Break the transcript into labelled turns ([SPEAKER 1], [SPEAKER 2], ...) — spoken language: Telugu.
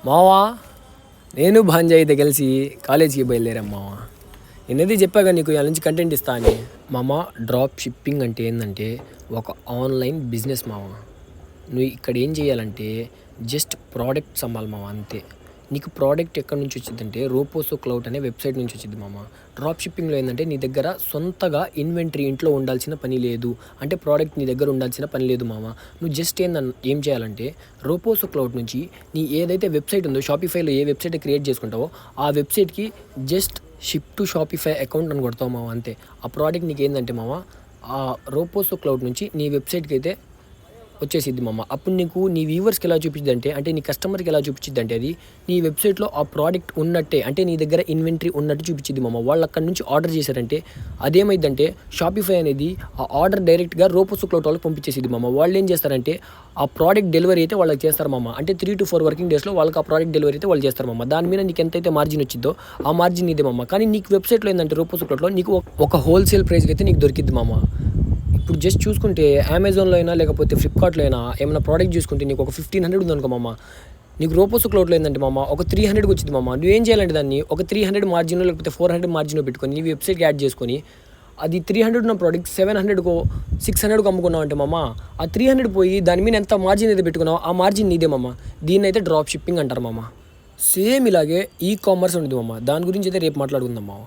[SPEAKER 1] మావా నేను భాంజా అయితే కలిసి కాలేజీకి బయలుదేరాం మావా. నేనది చెప్పాగా నీకు ఇలా నుంచి కంటెంట్ ఇస్తా అని. మామ, డ్రాప్ షిప్పింగ్ అంటే ఏంటంటే ఒక ఆన్లైన్ బిజినెస్ మామ. నువ్వు ఇక్కడ ఏం చేయాలంటే జస్ట్ ప్రోడక్ట్స్ అమ్మాలి మామ, అంతే. నీకు ప్రోడక్ట్ ఎక్కడి నుంచి వచ్చిందంటే రోపోసో క్లౌడ్ అనే వెబ్సైట్ నుంచి వచ్చింది మామ. డ్రాప్ షిప్పింగ్లో ఏంటంటే నీ దగ్గర సొంతగా ఇన్వెంటరీ ఇంట్లో ఉండాల్సిన పని లేదు, అంటే ప్రోడక్ట్ నీ దగ్గర ఉండాల్సిన పని లేదు మామ. నువ్వు జస్ట్ ఏం చేయాలంటే రోపోసో క్లౌడ్ నుంచి నీ ఏదైతే వెబ్సైట్ ఉందో, షాపిఫైలో ఏ వెబ్సైట్ క్రియేట్ చేసుకుంటావో ఆ వెబ్సైట్కి just ship to Shopify account అని కొడతావు మామ, అంతే. ఆ ప్రోడక్ట్ నీకు ఏంటంటే మామ ఆ రోపోసో క్లౌడ్ నుంచి నీ వెబ్సైట్కి అయితే వచ్చేసిద్ది మామ. అప్పుడు నీకు నీ వ్యూవర్స్కి ఎలా చూపించింది అంటే నీ కస్టమర్కి ఎలా చూపించింది అంటే అది నీ వెబ్సైట్లో ఆ ప్రోడక్ట్ ఉన్నట్టే, అంటే నీ దగ్గర ఇన్వెంటరీ ఉన్నట్టు చూపించింది మామ. వాళ్ళు అక్కడ నుంచి ఆర్డర్ చేశారంటే అదేమైందంటే షాపిఫై అనేది ఆ ఆర్డర్ డైరెక్ట్గా రోపోసో క్లౌడ్ వాళ్ళకి పంపించేసింది మామ. వాళ్ళు ఏం చేస్తారంటే ఆ ప్రోడక్ట్ డెలివరీ అయితే వాళ్ళకి చేస్తారు మామ. అంటే 3 to 4 వర్కింగ్ డేస్లో వాళ్ళకి ఆ ప్రోడక్ట్ డెలివరీ అయితే వాళ్ళు చేస్తారు మామ. దాని మీద నీకు ఎంతైతే మార్జిన్ వచ్చిందో ఆ మార్జిన్ ఇదే మామ. కానీ నీకు వెబ్సైట్లో ఏంటంటే రోపోసో క్లౌడ్లో నీకు ఒక హోల్సేల్ ప్రైస్కి అయితే నీకు దొరికిద్ది మామ. ఇప్పుడు జస్ట్ చూసుకుంటే అమెజాన్లో అయినా లేకపోతే ఫ్లిప్కార్ట్లో అయినా ఏమైనా ప్రోడక్ట్ చూసుకుంటే నీకు ఒక 1500 ఉందనుకో మామ, నీకు రోపోసో క్లౌడ్లో ఏంటంటే మామ ఒక 300కి వచ్చింది మామ. నువ్వేం చేయాలంటే దాన్ని ఒక 300 మార్జిన్ లేకపోతే 400 మార్జిన్ పెట్టుకొని నీ వెబ్సైట్కి యాడ్ చేసుకొని అది 300 ఉన్న ప్రోడక్ట్ 700కో 600కు అమ్ముకున్నావు అంటే మామ, ఆ 300 పోయి దాని మీద ఎంత మార్జిన్ అయితే పెట్టుకున్నావు ఆ మార్జిన్ నీదే మామ. దీన్ని అయితే డ్రాప్ షిప్పింగ్ అంటారు మామ. సేమ్ ఇలాగే ఈ కామర్స్ ఉంటుంది మామ. దాని గురించి అయితే రేపు మాట్లాడుకుందాం మామ.